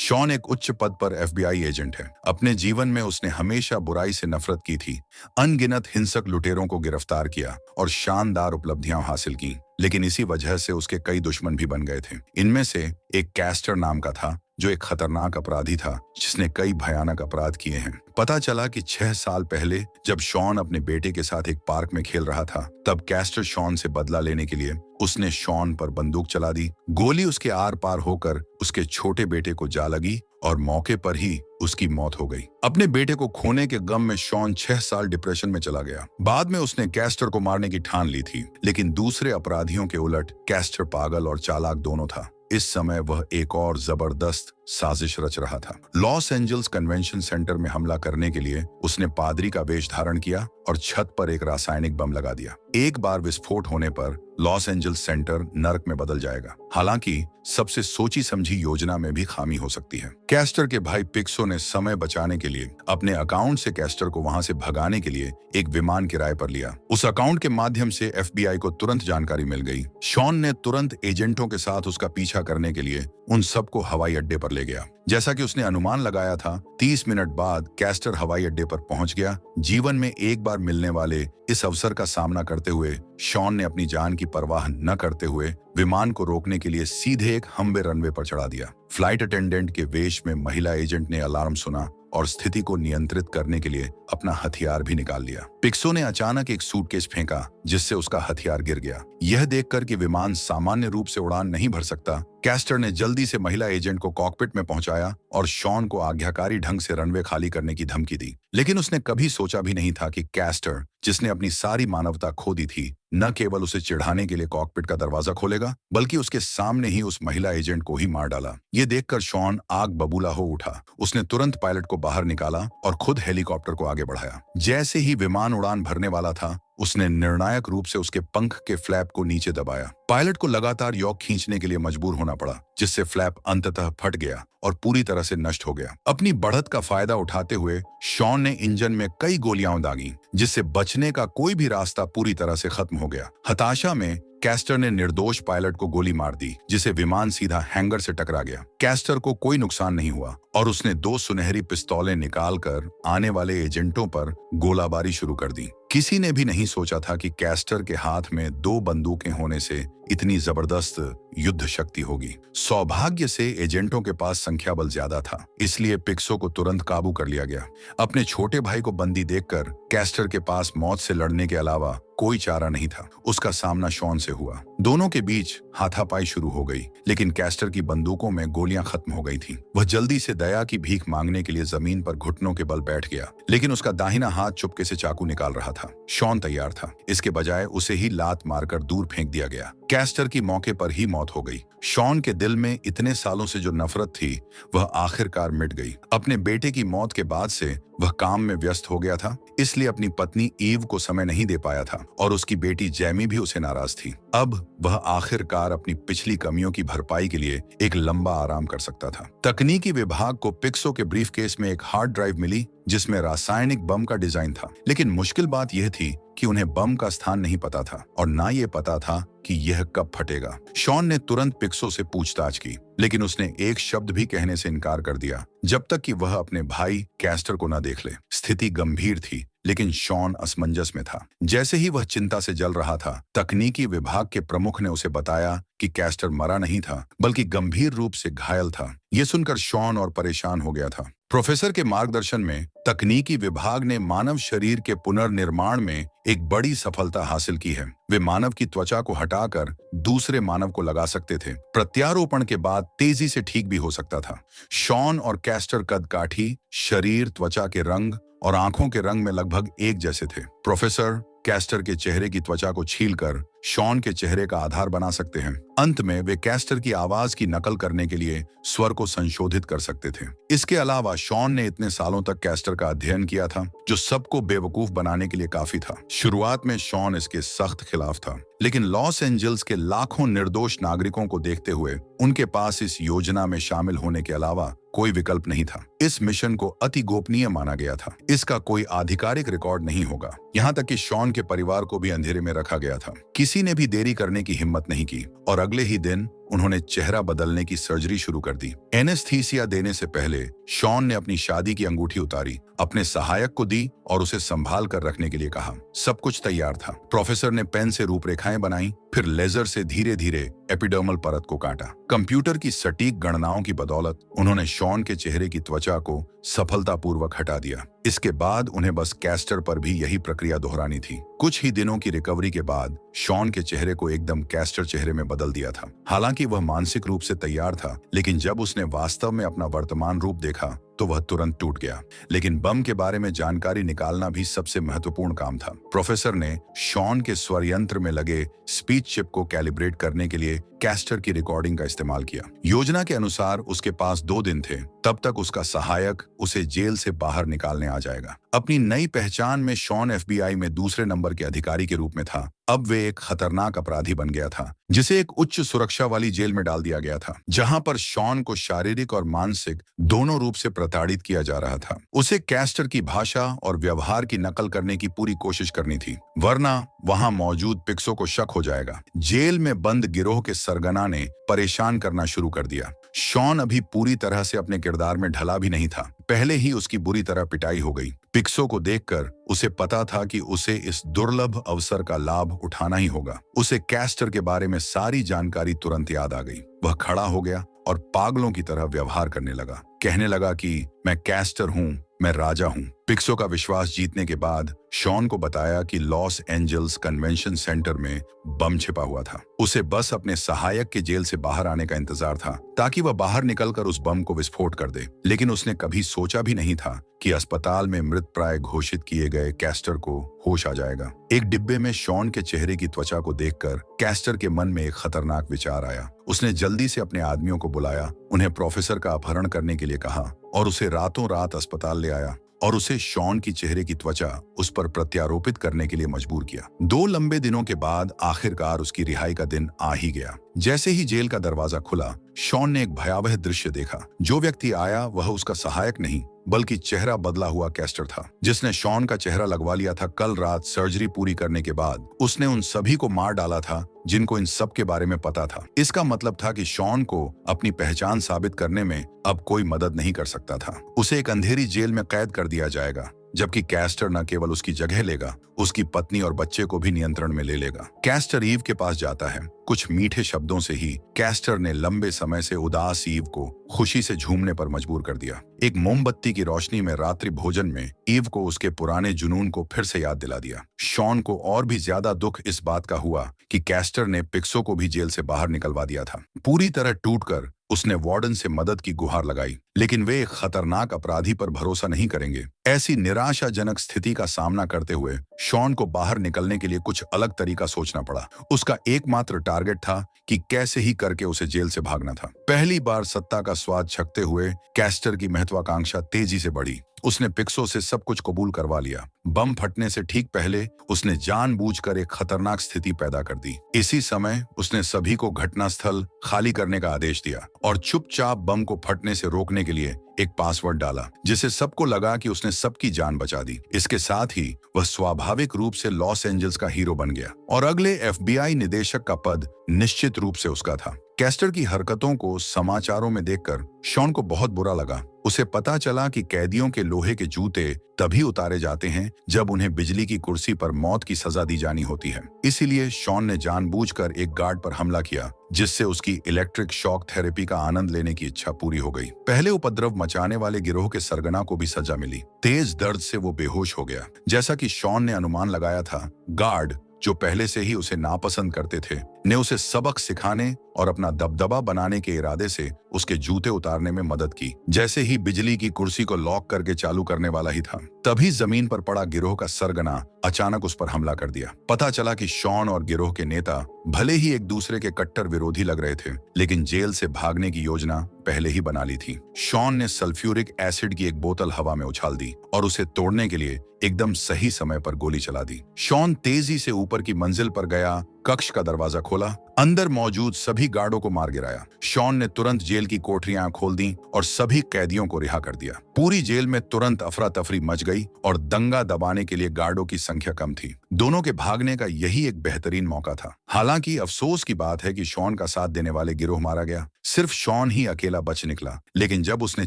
Shawn एक उच्च पद पर एफबीआई एजेंट है। अपने जीवन में उसने हमेशा बुराई से नफरत की थी, अनगिनत हिंसक लुटेरों को गिरफ्तार किया और शानदार उपलब्धियां हासिल की। लेकिन इसी वजह से उसके कई दुश्मन भी बन गए थे। इनमें से एक कैस्टर नाम का था, जो एक खतरनाक अपराधी था जिसने कई भयानक अपराध किए हैं। पता चला कि 6 साल पहले जब शॉन अपने बेटे के साथ एक पार्क में खेल रहा था, तब कैस्टर शॉन से बदला लेने के लिए उसने शॉन पर बंदूक चला दी। गोली उसके आर पार होकर उसके छोटे बेटे को जा लगी और मौके पर ही उसकी मौत हो गई। अपने बेटे को खोने के गम में शॉन 6 साल डिप्रेशन में चला गया। बाद में उसने कैस्टर को मारने की ठान ली थी, लेकिन दूसरे अपराधियों के उलट कैस्टर पागल और चालाक दोनों था। इस समय वह एक और जबरदस्त साजिश रच रहा था। लॉस एंजल्स कन्वेंशन सेंटर में हमला करने के लिए उसने पादरी का वेश धारण किया और छत पर एक रासायनिक बम लगा दिया। एक बार विस्फोट होने पर लॉस एंजल्स सेंटर नर्क में बदल जाएगा। हालांकि सबसे सोची समझी योजना में भी खामी हो सकती है। कैस्टर के भाई पिक्सो ने समय बचाने के लिए अपने अकाउंट से कैस्टर को वहां से भगाने के लिए एक विमान किराए पर लिया। उस अकाउंट के माध्यम से एफबीआई को तुरंत जानकारी मिल गई। शॉन ने तुरंत एजेंटों के साथ उसका पीछा करने के लिए उन सबको हवाई अड्डे पर ले गया। जैसा कि उसने अनुमान लगाया था, 30 मिनट बाद कैस्टर हवाई अड्डे पर पहुंच गया। जीवन में एक बार मिलने वाले इस अवसर का सामना करते हुए शॉन ने अपनी जान की परवाह न करते हुए विमान को रोकने के लिए सीधे एक हम्बे रनवे पर चढ़ा दिया। फ्लाइट अटेंडेंट के वेश में महिला एजेंट ने अलार्म सुना और स्थिति को नियंत्रित करने के लिए अपना हथियार भी निकाल लिया। पिक्सो ने अचानक एक सूटकेस फेंका, जिससे उसका हथियार गिर गया। यह देखकर कि विमान सामान्य रूप से उड़ान नहीं भर सकता, कैस्टर ने जल्दी से महिला एजेंट को कॉकपिट में पहुंचाया और शॉन को आज्ञाकारी ढंग से रनवे खाली करने की धमकी दी। लेकिन उसने कभी सोचा भी नहीं था कि कैस्टर, जिसने अपनी सारी मानवता खो दी थी, न केवल उसे चिढ़ाने के लिए कॉकपिट का दरवाजा खोलेगा, बल्कि उसके सामने ही उस महिला एजेंट को ही मार डाला। ये देखकर शॉन आग बबूला हो उठा। उसने तुरंत पायलट को बाहर निकाला और खुद हेलीकॉप्टर को आगे बढ़ाया। जैसे ही विमान उड़ान भरने वाला था, उसने निर्णायक रूप से उसके पंख के फ्लैप को नीचे दबाया। पायलट को लगातार यॉक खींचने के लिए मजबूर होना पड़ा, जिससे फ्लैप अंततः फट गया और पूरी तरह से नष्ट हो गया। अपनी बढ़त का फायदा उठाते हुए शॉन ने इंजन में कई गोलियां दागी, जिससे बचने का कोई भी रास्ता पूरी तरह से खत्म हो गया। हताशा में कैस्टर ने निर्दोष पायलट को गोली मार दी, जिसे विमान सीधा हैंगर से टकरा गया। कैस्टर को कोई नुकसान नहीं हुआ और उसने 2 सुनहरी पिस्तौलें निकालकर आने वाले एजेंटों पर गोलाबारी शुरू कर दी। किसी ने भी नहीं सोचा था कि कैस्टर के हाथ में 2 बंदूकें होने से इतनी जबरदस्त युद्ध शक्ति होगी। सौभाग्य से एजेंटों के पास संख्या बल ज्यादा था, इसलिए पिक्सो को तुरंत काबू कर लिया गया। अपने छोटे भाई को बंदी देखकर कैस्टर के पास मौत से लड़ने के अलावा कोई चारा नहीं था। उसका सामना शॉन से हुआ। दोनों के बीच हाथापाई शुरू हो गई, लेकिन कैस्टर की बंदूकों में गोलियां खत्म हो गई थीं। वह जल्दी से दया की भीख मांगने के लिए जमीन पर घुटनों के बल बैठ गया, लेकिन उसका दाहिना हाथ चुपके से चाकू निकाल रहा था। शॉन तैयार था, इसके बजाय उसे ही लात मारकर दूर फेंक दिया गया। कैस्टर की मौके पर ही मौत हो गई। शॉन के दिल में इतने सालों से जो नफरत थी, वह आखिरकार मिट गई। अपने बेटे की मौत के बाद से वह काम में व्यस्त हो गया था, इसलिए अपनी पत्नी ईव को समय नहीं दे पाया था और उसकी बेटी जैमी भी उसे नाराज थी। अब वह आखिरकार अपनी पिछली कमियों की भरपाई के लिए एक लंबा आराम कर सकता था। तकनीकी विभाग को पिक्सो के ब्रीफकेस में एक हार्ड ड्राइव मिली, जिसमें रासायनिक बम का डिजाइन था। लेकिन मुश्किल बात यह थी कि उन्हें बम का स्थान नहीं पता था और ना ये पता था कि यह कब फटेगा। शॉन ने तुरंत पिक्सो से पूछताछ की, लेकिन उसने एक शब्द भी कहने से इनकार कर दिया जब तक कि वह अपने भाई कैस्टर को न देख ले। स्थिति गंभीर थी, लेकिन शॉन असमंजस में था। जैसे ही वह चिंता से जल रहा था, तकनीकी विभाग के प्रमुख ने उसे बताया कि कैस्टर मरा नहीं था, बल्कि गंभीर रूप से घायल था। यह सुनकर शॉन और परेशान हो गया था। प्रोफेसर के मार्गदर्शन में तकनीकी विभाग ने मानव शरीर के पुनर्निर्माण में एक बड़ी सफलता हासिल की है। वे मानव की त्वचा को हटाकर दूसरे मानव को लगा सकते थे। प्रत्यारोपण के बाद तेजी से ठीक भी हो सकता था। शॉन और कैस्टर कद-काठी, शरीर, त्वचा के रंग और आंखों के रंग में लगभग एक जैसे थे। प्रोफेसर कैस्टर के चेहरे की त्वचा को छीलकर शॉन के चेहरे का आधार बना सकते हैं। अंत में वे कैस्टर की आवाज की नकल करने के लिए स्वर को संशोधित कर सकते थे। इसके अलावा शॉन ने इतने सालों तक कैस्टर का अध्ययन किया था, जो सबको बेवकूफ बनाने के लिए काफी था। शुरुआत में शॉन इसके सख्त खिलाफ था, लेकिन लॉस एंजल्स के लाखों निर्दोष नागरिकों को देखते हुए उनके पास इस योजना में शामिल होने के अलावा कोई विकल्प नहीं था। इस मिशन को अति गोपनीय माना गया था। इसका कोई आधिकारिक रिकॉर्ड नहीं होगा। यहाँ तक कि शॉन के परिवार को भी अंधेरे में रखा गया था। किसी किसी ने भी देरी करने की हिम्मत नहीं की और अगले ही दिन उन्होंने चेहरा बदलने की सर्जरी शुरू कर दी। एनेस्थीसिया देने से पहले शॉन ने अपनी शादी की अंगूठी उतारी, अपने सहायक को दी और उसे संभाल कर रखने के लिए कहा। सब कुछ तैयार था। प्रोफेसर ने पेन से रूपरेखाएं बनाई, फिर लेजर से धीरे धीरे एपिडर्मल परत को काटा। कंप्यूटर की सटीक गणनाओं की बदौलत उन्होंने शॉन के चेहरे की त्वचा को सफलतापूर्वक हटा दिया। इसके बाद उन्हें बस कैस्टर पर भी यही प्रक्रिया दोहरानी थी। कुछ ही दिनों की रिकवरी के बाद शॉन के चेहरे को एकदम कैस्टर चेहरे में बदल दिया था। हालांकि वह मानसिक रूप से तैयार था, लेकिन जब उसने वास्तव में अपना वर्तमान रूप देखा तो वह तुरंत टूट गया। लेकिन बम के बारे में जानकारी निकालना भी सबसे महत्वपूर्ण काम था। प्रोफेसर ने शॉन के स्वर यंत्र में लगे स्पीच चिप को कैलिब्रेट करने के लिए कैस्टर की रिकॉर्डिंग का इस्तेमाल किया। योजना के अनुसार उसके पास 2 दिन थे, तब तक उसका सहायक उसे जेल से बाहर निकालने आ जाएगा। अपनी नई पहचान में शॉन एफबीआई में दूसरे नंबर के अधिकारी के रूप में था। अब वे एक खतरनाक अपराधी बन गया था, जिसे एक उच्च सुरक्षा वाली जेल में डाल दिया गया था, जहां पर शॉन को शारीरिक और मानसिक दोनों रूप से प्रताड़ित किया जा रहा था। उसे कैस्टर की भाषा और व्यवहार की नकल करने की पूरी कोशिश करनी थी, वरना वहां मौजूद पिक्सो को शक हो जाएगा। जेल में बंद गिरोह के सरगना ने परेशान करना शुरू कर दिया। शॉन अभी पूरी तरह से अपने किरदार में ढला भी नहीं था। पहले ही उसकी बुरी तरह पिटाई हो गई। पिक्सो को देखकर उसे पता था कि उसे इस दुर्लभ अवसर का लाभ उठाना ही होगा। उसे कैस्टर के बारे में सारी जानकारी तुरंत याद आ गई। वह खड़ा हो गया और पागलों की तरह व्यवहार करने लगा। कहने लगा कि मैं कैस्टर हूं, मैं राजा हूं। पिक्सो का विश्वास जीतने के बाद शॉन को बताया कि लॉस एंजल्स कन्वेंशन सेंटर में बम छिपा हुआ था। उसे बस अपने सहायक के जेल से बाहर आने का इंतजार था, ताकि वह बाहर निकलकर उस बम को विस्फोट कर दे। लेकिन उसने कभी सोचा भी नहीं था कि अस्पताल में मृतप्राय घोषित किए गए कैस्टर को होश आ जाएगा। एक डिब्बे में शॉन के चेहरे की त्वचा को देखकर कैस्टर के मन में एक खतरनाक विचार आया। उसने जल्दी से अपने आदमियों को बुलाया, उन्हें प्रोफेसर का अपहरण करने के लिए कहा और उसे रातों रात अस्पताल ले आया और उसे शॉन की चेहरे की त्वचा उस पर प्रत्यारोपित करने के लिए मजबूर किया। 2 लंबे दिनों के बाद आखिरकार उसकी रिहाई का दिन आ ही गया। जैसे ही जेल का दरवाजा खुला, शॉन ने एक भयावह दृश्य देखा। जो व्यक्ति आया वह उसका सहायक नहीं, बल्कि चेहरा बदला हुआ कैस्टर था, जिसने शॉन का चेहरा लगवा लिया था। कल रात सर्जरी पूरी करने के बाद उसने उन सभी को मार डाला था जिनको इन सब के बारे में पता था। इसका मतलब था कि शॉन को अपनी पहचान साबित करने में अब कोई मदद नहीं कर सकता था। उसे एक अंधेरी जेल में कैद कर दिया जाएगा, जबकि कैस्टर न केवल उसकी जगह लेगा, उसकी पत्नी और बच्चे को भी नियंत्रण में ले लेगा। कैस्टर ईव के पास जाता है। कुछ मीठे शब्दों से ही कैस्टर ने लंबे समय से उदास ईव को खुशी से झूमने पर मजबूर कर दिया। एक मोमबत्ती की रोशनी में रात्रि भोजन में ईव को उसके पुराने जुनून को फिर से याद दिला दिया। शॉन को और भी ज्यादा दुख इस बात का हुआ कि कैस्टर ने पिक्सो को भी जेल से बाहर निकलवा दिया था। पूरी तरह टूटकर उसने वार्डन से मदद की गुहार लगाई, लेकिन वे एक खतरनाक अपराधी पर भरोसा नहीं करेंगे। ऐसी निराशाजनक स्थिति का सामना करते हुए शॉन को बाहर निकलने के लिए कुछ अलग तरीका सोचना पड़ा। उसका एकमात्र टारगेट था कि कैसे ही करके उसे जेल से भागना था। पहली बार सत्ता का स्वाद चखते हुए कैस्टर की महत्वाकांक्षा तेजी से बढ़ी। उसने पिक्सो से सब कुछ कबूल करवा लिया। बम फटने से ठीक पहले उसने जानबूझकर एक खतरनाक स्थिति पैदा कर दी। इसी समय उसने सभी को घटनास्थल खाली करने का आदेश दिया और चुपचाप बम को फटने से रोकने के लिए एक पासवर्ड डाला, जिससे सबको लगा कि उसने सबकी जान बचा दी। इसके साथ ही वह स्वाभाविक रूप से लॉस एंजल्स का हीरो बन गया और अगले एफबीआई निदेशक का पद निश्चित रूप से उसका था। कैस्टर की हरकतों को समाचारों में देखकर शॉन को बहुत बुरा लगा। उसे पता चला कि कैदियों के लोहे के जूते तभी उतारे जाते हैं जब उन्हें बिजली की कुर्सी पर मौत की सजा दी जानी होती है। इसीलिए शॉन ने जानबूझकर एक गार्ड पर हमला किया, जिससे उसकी इलेक्ट्रिक शॉक थेरेपी का आनंद लेने की इच्छा पूरी हो गई। पहले उपद्रव मचाने वाले गिरोह के सरगना को भी सजा मिली। तेज दर्द से वो बेहोश हो गया। जैसा कि शॉन ने अनुमान लगाया था, गार्ड जो पहले से ही उसे नापसंद करते थे, ने उसे सबक सिखाने और अपना दबदबा बनाने के इरादे से उसके जूते उतारने में मदद की। जैसे ही बिजली की कुर्सी को लॉक करके चालू करने वाला ही था, तभी जमीन पर पड़ा गिरोह का सरगना अचानक उस पर हमला कर दिया। पता चला कि शॉन और गिरोह के नेता भले ही एक दूसरे के कट्टर विरोधी लग रहे थे, लेकिन जेल से भागने की योजना पहले ही बना ली थी। शॉन ने सल्फ्यूरिक एसिड की एक बोतल हवा में उछाल दी और उसे तोड़ने के लिए एकदम सही समय पर गोली चला दी। शॉन तेजी से ऊपर की मंजिल पर गया, कक्ष का दरवाजा खोला, अंदर मौजूद सभी गार्डों को मार गिराया। शॉन ने तुरंत जेल की कोठरियां खोल दी और सभी कैदियों को रिहा कर दिया। पूरी जेल में तुरंत अफरा तफरी मच गई और दंगा दबाने के लिए गार्डों की संख्या कम थी। दोनों के भागने का यही एक बेहतरीन मौका था। हालांकि अफसोस की बात है कि शॉन का साथ देने वाले गिरोह मारा गया। सिर्फ शॉन ही अकेला बच निकला, लेकिन जब उसने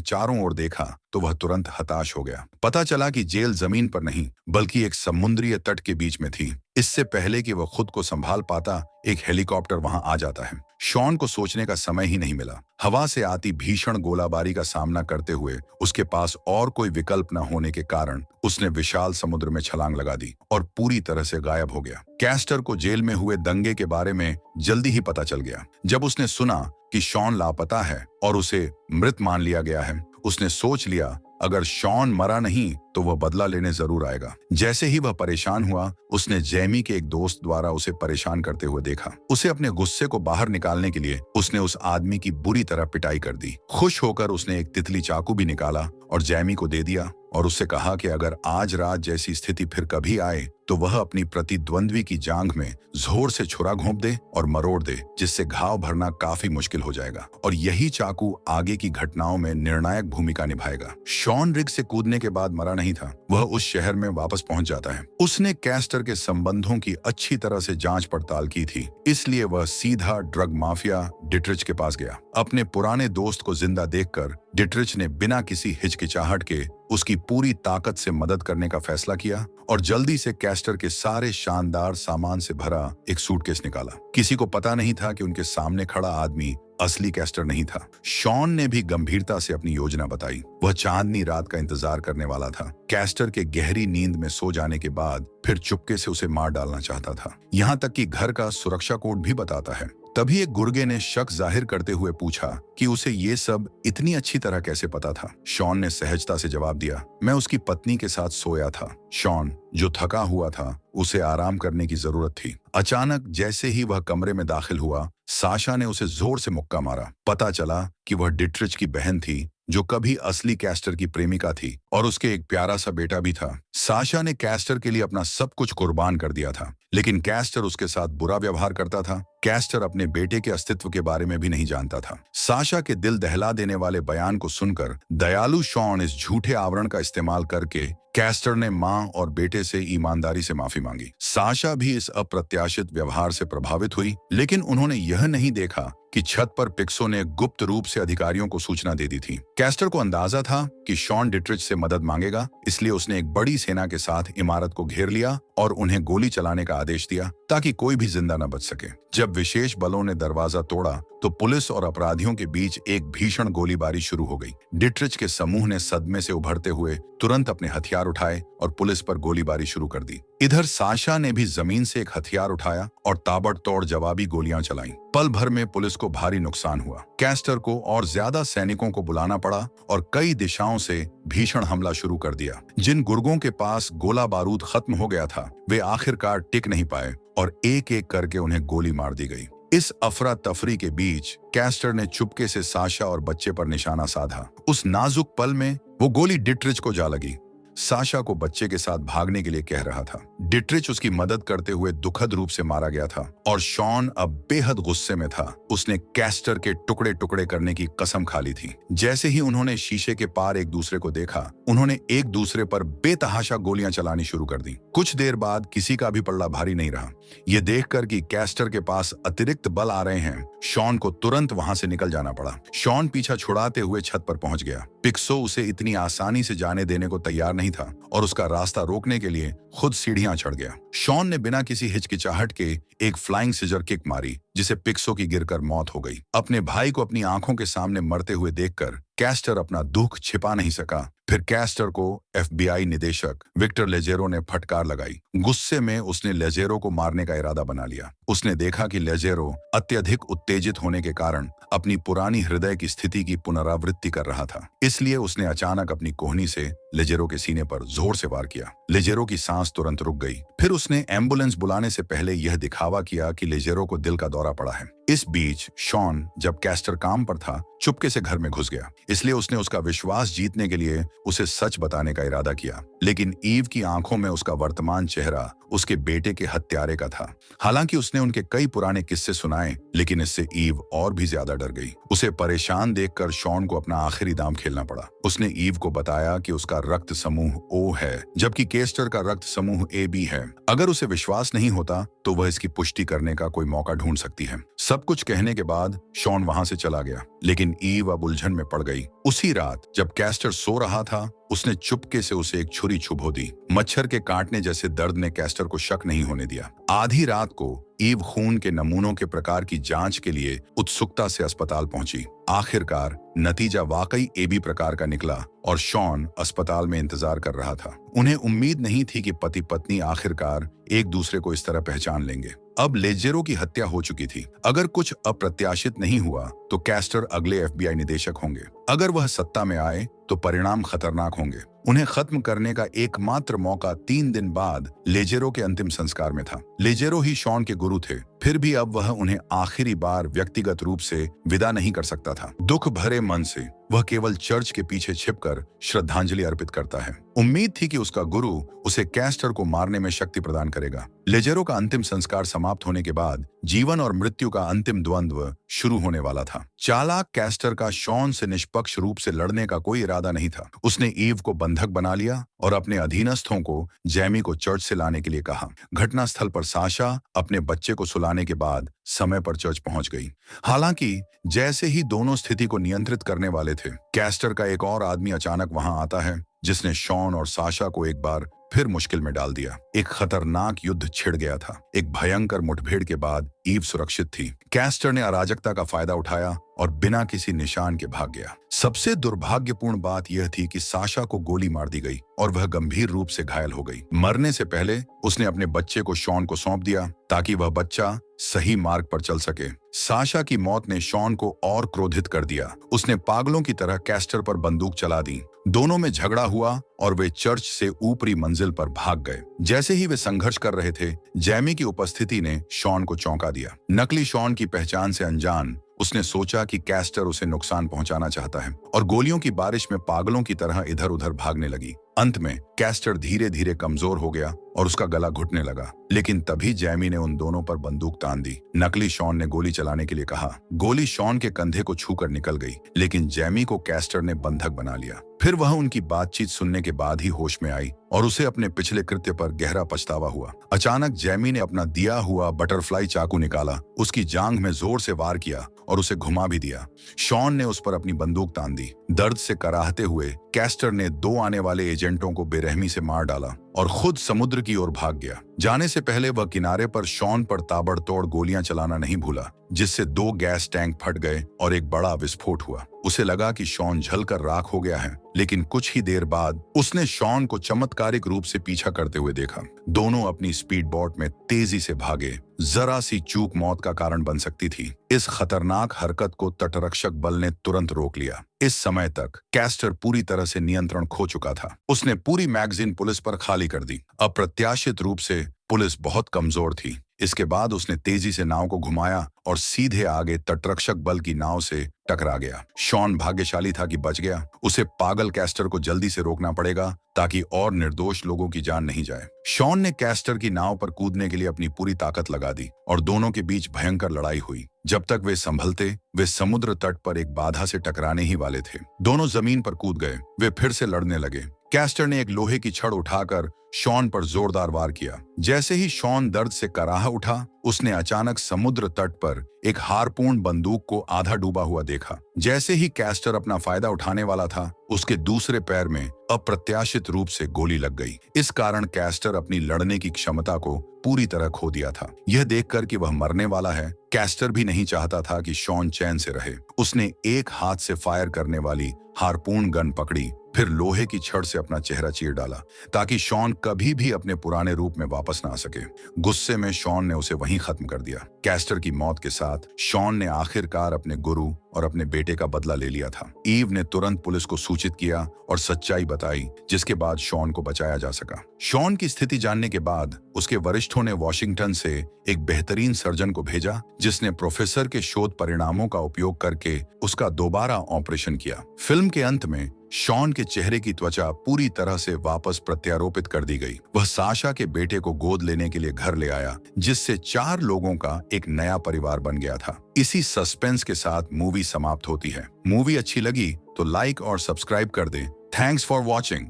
चारों ओर देखा तो वह तुरंत हताश हो गया। पता चला कि जेल जमीन पर नहीं बल्कि एक समुद्री तट के बीच में थी। इससे पहले कि वह खुद को संभाल पाता, एक हेलीकॉप्टर वहां आ जाता है। शॉन को सोचने का समय ही नहीं मिला। हवा से आती भीषण गोलाबारी का सामना करते हुए उसके पास और कोई विकल्प न होने के कारण उसने विशाल समुद्र में छलांग लगा दी और पूरी तरह से गायब हो गया। कैस्टर को जेल में हुए दंगे के बारे में जल्दी ही पता चल गया। जब उसने सुना कि शॉन लापता है और उसे मृत मान लिया गया है, उसने सोच लिया अगर शॉन मरा नहीं तो वह बदला लेने जरूर आएगा। जैसे ही वह परेशान हुआ, उसने जैमी के एक दोस्त द्वारा उसे परेशान करते हुए देखा। उसे अपने गुस्से को बाहर निकालने के लिए उसने उस आदमी की बुरी तरह पिटाई कर दी। खुश होकर उसने एक तितली चाकू भी निकाला और जैमी को दे दिया और उससे कहा कि अगर आज रात जैसी स्थिति फिर कभी आए तो वह अपनी प्रतिद्वंद्वी की जांघ में जोर से छुरा घोंप दे और मरोड़ दे, जिससे घाव भरना काफी मुश्किल हो जाएगा और यही चाकू आगे की घटनाओं में निर्णायक भूमिका निभाएगा। शॉन रिग से कूदने के बाद मरा नहीं था। वह उस शहर में वापस पहुंच जाता है। उसने कैस्टर के संबंधों की अच्छी तरह से जांच पड़ताल की थी, इसलिए वह सीधा ड्रग माफिया डिट्रिच के पास गया। अपने पुराने दोस्त को जिंदा देखकर डिट्रिच ने बिना किसी हिचकिचाहट के उसकी पूरी ताकत से मदद करने का फैसला किया और जल्दी से कैस्टर के सारे शानदार सामान से भरा एक सूटकेस निकाला। किसी को पता नहीं था कि उनके सामने खड़ा आदमी असली कैस्टर नहीं था। शॉन ने भी गंभीरता से अपनी योजना बताई। वह चांदनी रात का इंतजार करने वाला था। कैस्टर के गहरी नींद में सो जाने के बाद फिर चुपके से उसे मार डालना चाहता था। यहाँ तक कि घर का सुरक्षा कोड भी बताता है। तभी एक गुर्गे ने शक जाहिर करते हुए पूछा कि उसे ये सब इतनी अच्छी तरह कैसे पता था। शॉन ने सहजता से जवाब दिया, मैं उसकी पत्नी के साथ सोया था। शॉन, जो थका हुआ था, उसे आराम करने की जरूरत थी। अचानक जैसे ही वह कमरे में दाखिल हुआ, साशा ने उसे जोर से मुक्का मारा। पता चला कि वह डिट्रिच की बहन थी, जो कभी असली कैस्टर की प्रेमिका थी और उसके एक प्यारा सा बेटा भी था। साशा ने कैस्टर के लिए अपना सब कुछ कुर्बान कर दिया था, लेकिन कैस्टर उसके साथ बुरा व्यवहार करता था। कैस्टर अपने बेटे के अस्तित्व के बारे में भी नहीं जानता था। साशा के दिल दहला देने वाले बयान को सुनकर दयालु शॉन इस झूठे आवरण का इस्तेमाल करके कैस्टर ने मां और बेटे से ईमानदारी से माफी मांगी। साशा भी इस अप्रत्याशित व्यवहार से प्रभावित हुई, लेकिन उन्होंने यह नहीं देखा कि छत पर पिक्सो ने गुप्त रूप से अधिकारियों को सूचना दे दी थी। कैस्टर को अंदाजा था कि शॉन डिट्रिच से मदद मांगेगा, इसलिए उसने एक बड़ी सेना के साथ इमारत को घेर लिया और उन्हें गोली चलाने का आदेश दिया ताकि कोई भी जिंदा न बच सके। जब विशेष बलों ने दरवाजा तोड़ा तो पुलिस और अपराधियों के बीच एक भीषण गोलीबारी शुरू हो गई। डिट्रिच के समूह ने सदमे से उभरते हुए तुरंत अपने हथियार उठाए और पुलिस पर गोलीबारी शुरू कर दी। इधर साशा ने भी जमीन से एक हथियार उठाया और ताबड़तोड़ जवाबी गोलियां चलाईं। पल भर में पुलिस को भारी नुकसान हुआ। कैस्टर को और ज्यादा सैनिकों को बुलाना पड़ा और कई दिशाओं से भीषण हमला शुरू कर दिया। जिन गुर्गों के पास गोला बारूद खत्म हो गया था, वे आखिरकार टिक नहीं पाए और एक एक करके उन्हें गोली मार दी गई। इस अफरा तफरी के बीच कैस्टर ने चुपके से साशा और बच्चे पर निशाना साधा। उस नाजुक पल में वो गोली डिट्रिच को जा लगी। साशा को बच्चे के साथ भागने के लिए कह रहा था। डिट्रिच उसकी मदद करते हुए दुखद रूप से मारा गया था और शॉन अब बेहद गुस्से में था। उसने कैस्टर के टुकड़े टुकड़े करने की कसम खा ली थी। जैसे ही उन्होंने शीशे के पार एक दूसरे को देखा, उन्होंने एक दूसरे पर बेतहाशा गोलियां चलानी शुरू कर दी। कुछ देर बाद किसी का भी पल्ला भारी नहीं रहा। ये देखकर कि कैस्टर के पास अतिरिक्त बल आ रहे हैं, शॉन को तुरंत वहां से निकल जाना पड़ा। शॉन पीछा छुड़ाते हुए छत पर पहुंच गया। पिक्सो उसे इतनी आसानी से जाने देने को तैयार नहीं था और उसका रास्ता रोकने के लिए खुद सीढ़ियां चढ़ गया। शॉन ने बिना किसी हिचकिचाहट के एक फ्लाइंग सिजर किक मारी, जिसे पिक्सो की गिरकर मौत हो गई। अपने भाई को अपनी आंखों के सामने मरते हुए देखकर कैस्टर अपना दुख छिपा नहीं सका। फिर कैस्टर को FBI निदेशक विक्टर लेजेरो ने फटकार लगाई। गुस्से में उसने लेजेरो को मारने का इरादा बना लिया। उसने देखा कि लेजेरो अत्यधिक उत्तेजित होने के कारण अपनी पुरानी हृदय की स्थिति की पुनरावृत्ति कर रहा था, इसलिए उसने अचानक अपनी कोहनी से लेजेरो के सीने पर जोर से वार किया। लेजेरो की सांस तुरंत रुक गई। फिर उसने एम्बुलेंस बुलाने से पहले यह दिखावा किया कि लेजेरो को दिल का दौरा पड़ा है। इस बीच शॉन जब कैस्टर काम पर था चुपके से घर में घुस गया, इसलिए उसने उसका विश्वास जीतने के लिए उसे सच बताने का इरादा किया। लेकिन ईव की आंखों में उसका वर्तमान चेहरा उसके बेटे के हत्यारे का था। हालांकि उसने उनके कई पुराने किस्से सुनाए, लेकिन इससे ईव और भी ज्यादा डर गई। उसे परेशान देखकर शॉन को अपना आखिरी दांव खेलना पड़ा। उसने ईव को बताया कि उसका रक्त समूह ओ है, जबकि केस्टर का रक्त समूह ए बी है। अगर उसे विश्वास नहीं होता तो वह इसकी पुष्टि करने का कोई मौका ढूंढ सकती है। सब कुछ कहने के बाद शॉन वहां से चला गया, लेकिन ईव अब उलझन में पड़ गई। उसी रात जब कैस्टर सो रहा था, उसने चुपके से उसे एक छुरी चुभो दी। मच्छर के काटने जैसे दर्द ने कैस्टर को शक नहीं होने दिया। आधी रात को ईव खून के नमूनों के प्रकार की जांच के लिए उत्सुकता से अस्पताल पहुंची। आखिरकार नतीजा वाकई एबी प्रकार का निकला और शॉन अस्पताल में इंतजार कर रहा था। उन्हें उम्मीद नहीं थी कि पति पत्नी आखिरकार एक दूसरे को इस तरह पहचान लेंगे। अब लेजेरो की हत्या हो चुकी थी। अगर कुछ अप्रत्याशित नहीं हुआ तो कैस्टर अगले एफबीआई निदेशक होंगे। अगर वह सत्ता में आए तो परिणाम खतरनाक होंगे। उन्हें खत्म करने का एकमात्र मौका 3 दिन बाद लेजेरो के अंतिम संस्कार में था। लेजेरो ही शॉन के गुरु थे, फिर भी अब वह उन्हें आखिरी बार व्यक्तिगत रूप से विदा नहीं कर सकता था। दुख भरे मन से वह केवल चर्च के पीछे छिपकर श्रद्धांजलि अर्पित करता है। उम्मीद थी कि उसका गुरु उसे कैस्टर को मारने में शक्ति प्रदान करेगा। लेजेरो का अंतिम संस्कार समाप्त होने के बाद जीवन और मृत्यु का अंतिम द्वंद्व शुरू होने वाला था। चालाक कैस्टर का शॉन से निष्पक्ष रूप से लड़ने का कोई इरादा नहीं था। उसने ईव को बंधक बना लिया और अपने अधीनस्थों को जैमी को चर्च से लाने के लिए कहा। घटनास्थल पर साशा अपने बच्चे को सुलाने के बाद समय पर चर्च पहुंच गई। हालांकि जैसे ही दोनों स्थिति को नियंत्रित करने वाले थे, कैस्टर का एक और आदमी अचानक वहां आता है, जिसने शॉन और साशा को एक बार फिर मुश्किल में डाल दिया। एक खतरनाक युद्ध छिड़ गया था। एक भयंकर मुठभेड़ के बाद ईव सुरक्षित थी। कैस्टर ने अराजकता का फायदा उठाया और बिना किसी निशान के भाग गया। सबसे दुर्भाग्यपूर्ण बात यह थी कि साशा को गोली मार दी गई और वह गंभीर रूप से घायल हो गई। मरने से पहले उसने अपने बच्चे को शॉन को सौंप दिया ताकि वह बच्चा सही मार्ग पर चल सके। साशा की मौत ने शॉन को और क्रोधित कर दिया। उसने पागलों की तरह कैस्टर पर बंदूक चला दी। दोनों में झगड़ा हुआ और वे चर्च से ऊपरी मंजिल पर भाग गए। जैसे ही वे संघर्ष कर रहे थे, जैमी की उपस्थिति ने शॉन को चौंका दिया। नकली शॉन की पहचान से अनजान उसने सोचा कि कैस्टर उसे नुकसान पहुंचाना चाहता है और गोलियों की बारिश में पागलों की तरह इधर उधर भागने लगी। अंत में कैस्टर धीरे धीरे कमजोर हो गया और उसका गला घुटने लगा। लेकिन तभी जैमी ने उन दोनों पर बंदूक तान दी। नकली शॉन ने गोली चलाने के लिए कहा। गोली शॉन के कंधे को छूकर निकल गई, लेकिन जैमी को कैस्टर ने बंधक बना लिया। फिर वह उनकी बातचीत सुनने के बाद ही होश में आई और उसे अपने पिछले कृत्य पर गहरा पछतावा हुआ। अचानक जैमी ने अपना दिया हुआ बटरफ्लाई चाकू निकाला, उसकी जांघ में जोर से वार किया और उसे घुमा भी दिया। शॉन ने उस पर अपनी बंदूक तान दी। दर्द से कराहते हुए कैस्टर ने 2 आने वाले एजेंटों को बेरहमी से मार डाला और खुद समुद्र की ओर भाग गया। जाने से पहले वह किनारे पर शॉन पर ताबड़तोड़ गोलियां चलाना नहीं भूला, जिससे 2 गैस टैंक फट गए और एक बड़ा विस्फोट हुआ। उसे लगा कि शॉन जलकर राख हो गया है, लेकिन कुछ ही देर बाद उसने शॉन को चमत्कारिक रूप से पीछा करते हुए देखा। दोनों अपनी स्पीड बोट में तेजी से भागे। जरा सी चूक मौत का कारण बन सकती थी। इस खतरनाक हरकत को तटरक्षक बल ने तुरंत रोक लिया। इस समय तक कैस्टर पूरी तरह से नियंत्रण खो चुका था। उसने पूरी मैगजीन पुलिस पर खाली कर दी। अप्रत्याशित रूप से पुलिस बहुत कमजोर थी। इसके बाद उसने तेजी से नाव को घुमाया और सीधे आगे तटरक्षक बल की नाव से टकरा गया। शॉन भाग्यशाली था कि बच गया। उसे पागल कैस्टर को जल्दी से रोकना पड़ेगा ताकि और निर्दोष लोगों की जान नहीं जाए। शॉन ने कैस्टर की नाव पर कूदने के लिए अपनी पूरी ताकत लगा दी और दोनों के बीच भयंकर लड़ाई हुई। जब तक वे संभलते, वे समुद्र तट पर एक बाधा से टकराने ही वाले थे। दोनों जमीन पर कूद गए। वे फिर से लड़ने लगे। कैस्टर ने एक लोहे की छड़ उठाकर शॉन पर जोरदार वार किया। जैसे ही शॉन दर्द से कराह उठा, उसने अचानक समुद्र तट पर एक हारपून बंदूक को आधा डूबा हुआ देखा। जैसे ही कैस्टर अपना फायदा उठाने वाला था, उसके दूसरे पैर में अप्रत्याशित रूप से गोली लग गई। इस कारण कैस्टर अपनी लड़ने की क्षमता को पूरी तरह खो दिया था। यह देखकर कि वह मरने वाला है, कैस्टर भी नहीं चाहता था कि शॉन चैन से रहे। उसने एक हाथ से फायर करने वाली हारपून गन पकड़ी, फिर लोहे की छड़ से अपना चेहरा चीर डाला ताकि शॉन कभी भी अपने पुराने रूप में वापस ना आ सके। गुस्से में शॉन ने उसे वहीं खत्म कर दिया। कैस्टर की मौत के साथ शॉन ने आखिरकार अपने गुरु और अपने बेटे का बदला ले लिया था। ईव ने तुरंत पुलिस को सूचित किया और सच्चाई बताई, जिसके बाद शॉन को बचाया जा सका। शॉन की स्थिति जानने के बाद उसके वरिष्ठों ने वॉशिंगटन से एक बेहतरीन सर्जन को भेजा, जिसने प्रोफेसर के शोध परिणामों का उपयोग करके उसका दोबारा ऑपरेशन किया। फिल्म के अंत में शॉन के चेहरे की त्वचा पूरी तरह से वापस प्रत्यारोपित कर दी गई। वह साशा के बेटे को गोद लेने के लिए घर ले आया, जिससे 4 लोगों का एक नया परिवार बन गया था। इसी सस्पेंस के साथ मूवी समाप्त होती है। मूवी अच्छी लगी तो लाइक और सब्सक्राइब कर दें। Thanks for watching.